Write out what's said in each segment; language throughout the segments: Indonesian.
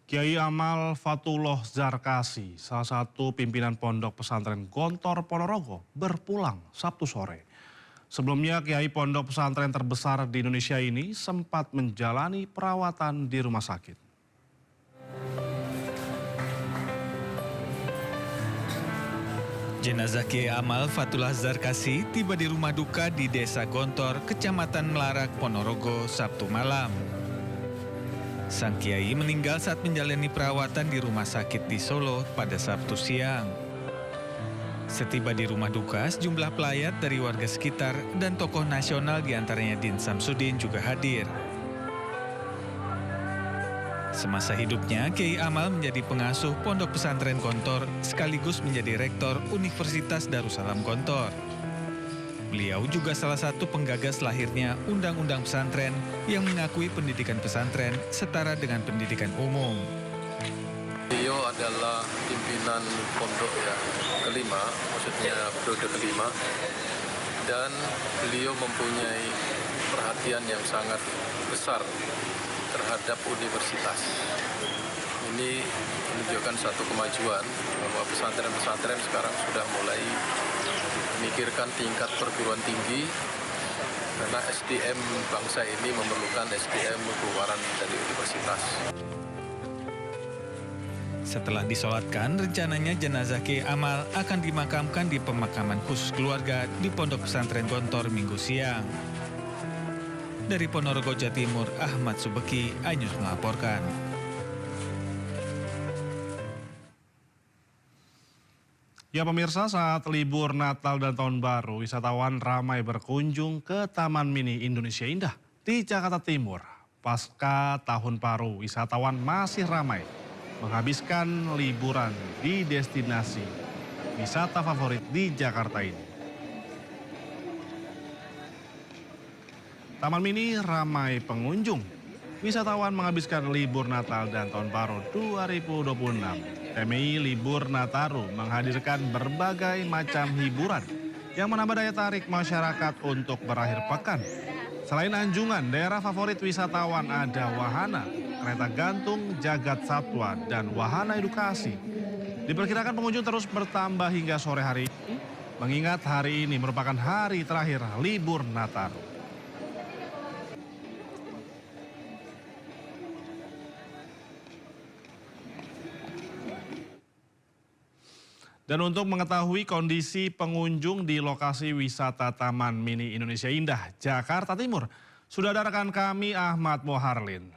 Kiai Amal Fatullah Zarkasi, salah satu pimpinan pondok pesantren Gontor Ponorogo, berpulang Sabtu sore. Sebelumnya, Kiai pondok pesantren terbesar di Indonesia ini sempat menjalani perawatan di rumah sakit. Jenazah Kiai Amal Fatullah Zarkasi tiba di rumah duka di Desa Gontor, Kecamatan Melarak, Ponorogo, Sabtu malam. Sang Kiai meninggal saat menjalani perawatan di rumah sakit di Solo pada Sabtu siang. Setiba di rumah duka, sejumlah pelayat dari warga sekitar dan tokoh nasional diantaranya Din Samsudin juga hadir. Semasa hidupnya, Kiai Amal menjadi pengasuh Pondok Pesantren Gontor sekaligus menjadi rektor Universitas Darussalam Gontor. Beliau juga salah satu penggagas lahirnya Undang-Undang Pesantren yang mengakui pendidikan pesantren setara dengan pendidikan umum. Beliau adalah pimpinan pondok kelima, maksudnya periode kelima, dan beliau mempunyai perhatian yang sangat besar terhadap universitas. Ini menunjukkan satu kemajuan bahwa pesantren-pesantren sekarang sudah mulai memikirkan tingkat perguruan tinggi karena SDM bangsa ini memerlukan SDM keluaran dari universitas. Setelah disolatkan, rencananya jenazah Kiai Amal akan dimakamkan di pemakaman khusus keluarga di Pondok Pesantren Gontor Minggu siang. Dari Ponorogo, Jawa Timur, Ahmad Subeki, iNews melaporkan. Ya pemirsa, saat libur Natal dan Tahun Baru, wisatawan ramai berkunjung ke Taman Mini Indonesia Indah di Jakarta Timur. Pasca Tahun Baru, wisatawan masih ramai menghabiskan liburan di destinasi wisata favorit di Jakarta ini. Taman Mini ramai pengunjung. Wisatawan menghabiskan libur Natal dan Tahun Baru 2026. TMI Libur Nataru menghadirkan berbagai macam hiburan yang menambah daya tarik masyarakat untuk berakhir pekan. Selain anjungan, daerah favorit wisatawan ada wahana, kereta gantung, jagat satwa, dan wahana edukasi. Diperkirakan pengunjung terus bertambah hingga sore hari ini, mengingat hari ini merupakan hari terakhir libur Nataru. Dan untuk mengetahui kondisi pengunjung di lokasi wisata Taman Mini Indonesia Indah, Jakarta Timur, sudah ada rekan kami Ahmad Moharlin.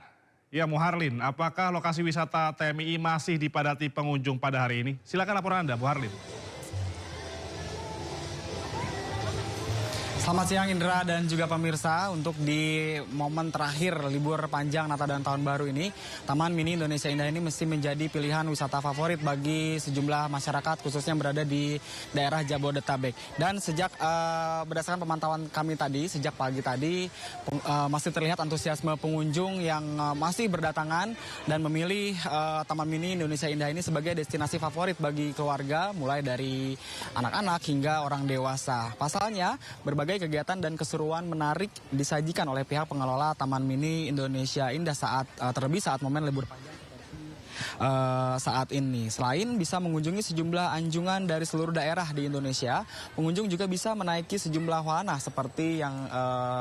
Ya Moharlin, apakah lokasi wisata TMI masih dipadati pengunjung pada hari ini? Silakan laporan Anda, Moharlin. Selamat siang Indra dan juga pemirsa. Untuk di momen terakhir libur panjang Natal dan Tahun Baru ini, Taman Mini Indonesia Indah ini mesti menjadi pilihan wisata favorit bagi sejumlah masyarakat khususnya yang berada di daerah Jabodetabek. Dan sejak berdasarkan pemantauan kami tadi, sejak pagi tadi masih terlihat antusiasme pengunjung yang masih berdatangan dan memilih Taman Mini Indonesia Indah ini sebagai destinasi favorit bagi keluarga, mulai dari anak-anak hingga orang dewasa. Pasalnya, berbagai kegiatan dan keseruan menarik disajikan oleh pihak pengelola Taman Mini Indonesia Indah terlebih saat momen libur panjang saat ini. Selain bisa mengunjungi sejumlah anjungan dari seluruh daerah di Indonesia, pengunjung juga bisa menaiki sejumlah wahana seperti yang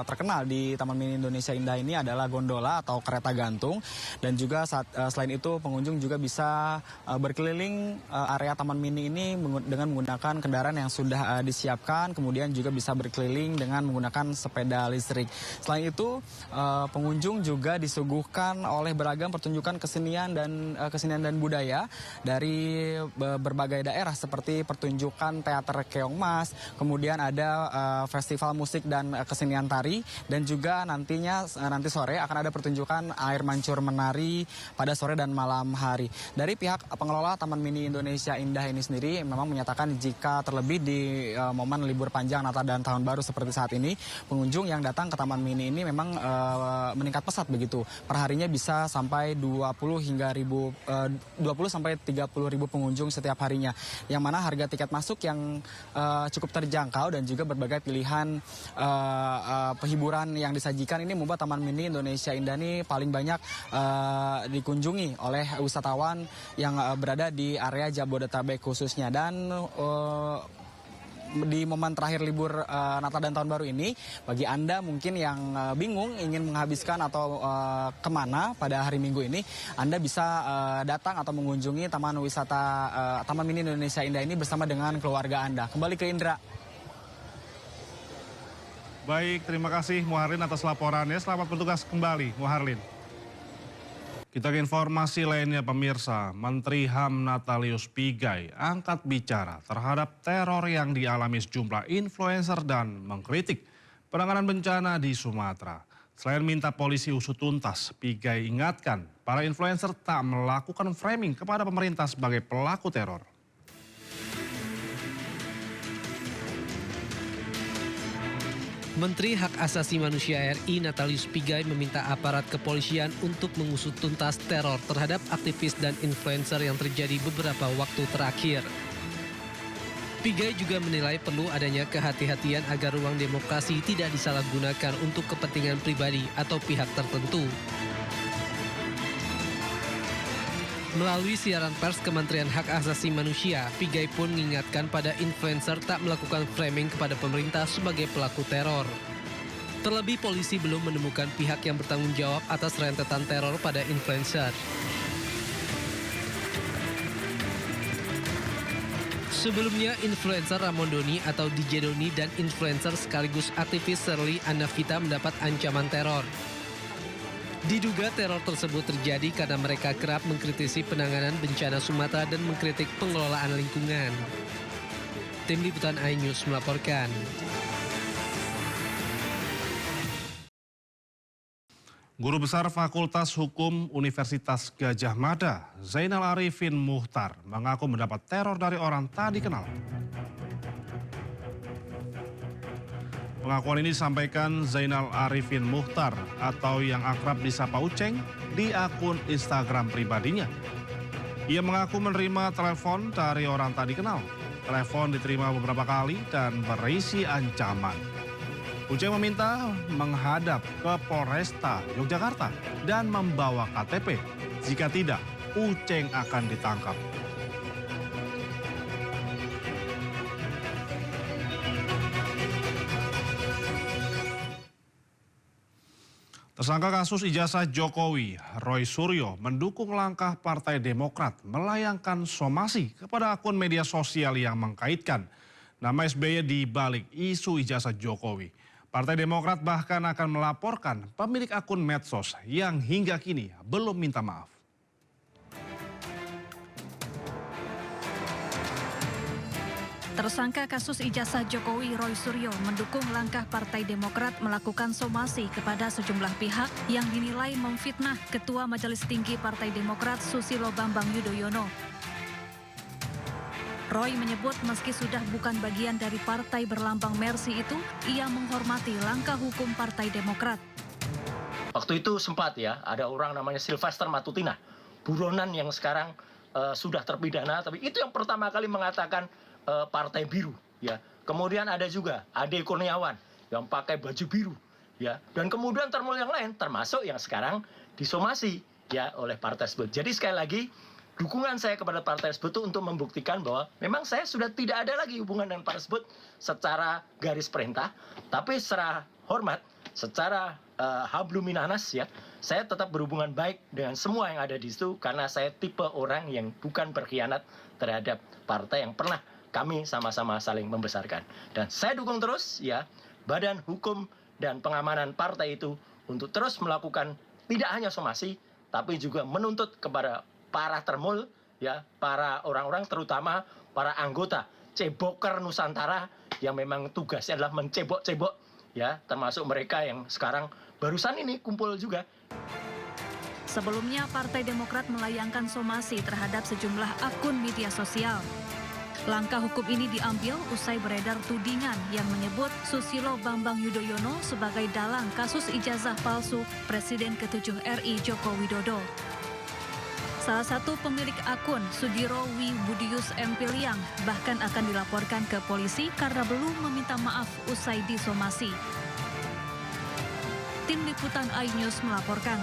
terkenal di Taman Mini Indonesia Indah ini adalah gondola atau kereta gantung, dan juga selain itu pengunjung juga bisa berkeliling area Taman Mini ini dengan menggunakan kendaraan yang sudah disiapkan, kemudian juga bisa berkeliling dengan menggunakan sepeda listrik. Selain itu, pengunjung juga disuguhkan oleh beragam pertunjukan kesenian dan budaya dari berbagai daerah seperti pertunjukan teater keong mas, kemudian ada festival musik dan kesenian tari, dan juga nanti sore akan ada pertunjukan air mancur menari pada sore dan malam hari. Dari pihak pengelola Taman Mini Indonesia Indah ini sendiri memang menyatakan jika terlebih di momen libur panjang Natal dan Tahun Baru seperti saat ini, pengunjung yang datang ke Taman Mini ini memang meningkat pesat begitu. Perharinya bisa sampai 20 hingga 20 sampai 30 ribu pengunjung setiap harinya. Yang mana harga tiket masuk yang cukup terjangkau dan juga berbagai pilihan hiburan yang disajikan ini membuat Taman Mini Indonesia Indah ini paling banyak dikunjungi oleh wisatawan yang berada di area Jabodetabek khususnya. Dan di momen terakhir libur Natal dan Tahun Baru ini, bagi Anda mungkin yang bingung ingin menghabiskan atau kemana pada hari Minggu ini, Anda bisa datang atau mengunjungi Taman Wisata Taman Mini Indonesia Indah ini bersama dengan keluarga Anda. Kembali ke Indra. Baik, terima kasih Muharlin atas laporannya. Selamat bertugas kembali, Muharlin. Kita ke informasi lainnya pemirsa, Menteri HAM Natalius Pigai angkat bicara terhadap teror yang dialami sejumlah influencer dan mengkritik penanganan bencana di Sumatera. Selain minta polisi usut tuntas, Pigai ingatkan para influencer tak melakukan framing kepada pemerintah sebagai pelaku teror. Menteri Hak Asasi Manusia RI Natalius Pigai meminta aparat kepolisian untuk mengusut tuntas teror terhadap aktivis dan influencer yang terjadi beberapa waktu terakhir. Pigai juga menilai perlu adanya kehati-hatian agar ruang demokrasi tidak disalahgunakan untuk kepentingan pribadi atau pihak tertentu. Melalui siaran pers Kementerian Hak Asasi Manusia, Pigai pun mengingatkan pada influencer tak melakukan framing kepada pemerintah sebagai pelaku teror. Terlebih polisi belum menemukan pihak yang bertanggung jawab atas rentetan teror pada influencer. Sebelumnya, influencer Ramondoni atau DJ Doni dan influencer sekaligus aktivis Shirley Anavita mendapat ancaman teror. Diduga teror tersebut terjadi karena mereka kerap mengkritisi penanganan bencana Sumatera dan mengkritik pengelolaan lingkungan. Tim Liputan iNews melaporkan. Guru Besar Fakultas Hukum Universitas Gadjah Mada, Zainal Arifin Muhtar, mengaku mendapat teror dari orang tak dikenal. Pengakuan ini disampaikan Zainal Arifin Muhtar atau yang akrab disapa Uceng di akun Instagram pribadinya. Ia mengaku menerima telepon dari orang tak dikenal. Telepon diterima beberapa kali dan berisi ancaman. Uceng meminta menghadap ke Polresta Yogyakarta dan membawa KTP. Jika tidak, Uceng akan ditangkap. Tersangka kasus ijazah Jokowi, Roy Suryo, mendukung langkah Partai Demokrat melayangkan somasi kepada akun media sosial yang mengkaitkan nama SBY di balik isu ijazah Jokowi. Partai Demokrat bahkan akan melaporkan pemilik akun medsos yang hingga kini belum minta maaf. Tersangka kasus ijazah Jokowi Roy Suryo mendukung langkah Partai Demokrat melakukan somasi kepada sejumlah pihak yang dinilai memfitnah Ketua Majelis Tinggi Partai Demokrat Susilo Bambang Yudhoyono. Roy menyebut meski sudah bukan bagian dari partai berlambang Mercy itu, ia menghormati langkah hukum Partai Demokrat. Waktu itu sempat ya, ada orang namanya Sylvester Matutina, buronan yang sekarang sudah terpidana, tapi itu yang pertama kali mengatakan Partai Biru, ya. Kemudian ada juga Ade Kurniawan yang pakai baju biru, ya. Dan kemudian termul yang lain, termasuk yang sekarang disomasi, ya, oleh partai tersebut. Jadi sekali lagi, dukungan saya kepada partai tersebut itu untuk membuktikan bahwa memang saya sudah tidak ada lagi hubungan dengan partai tersebut secara garis perintah, tapi secara hormat, secara hablum minanas, ya, saya tetap berhubungan baik dengan semua yang ada di situ karena saya tipe orang yang bukan berkhianat terhadap partai yang pernah kami sama-sama saling membesarkan. Dan saya dukung terus, ya, Badan Hukum dan Pengamanan Partai itu untuk terus melakukan tidak hanya somasi, tapi juga menuntut kepada para termul, ya, para orang-orang terutama para anggota Ceboker Nusantara yang memang tugasnya adalah mencebok-cebok, ya, termasuk mereka yang sekarang barusan ini kumpul juga. Sebelumnya, Partai Demokrat melayangkan somasi terhadap sejumlah akun media sosial. Langkah hukum ini diambil usai beredar tudingan yang menyebut Susilo Bambang Yudhoyono sebagai dalang kasus ijazah palsu Presiden ke-7 RI Joko Widodo. Salah satu pemilik akun, Sudiro Wibudius M. Piliang, bahkan akan dilaporkan ke polisi karena belum meminta maaf usai disomasi. Tim Liputan iNews melaporkan.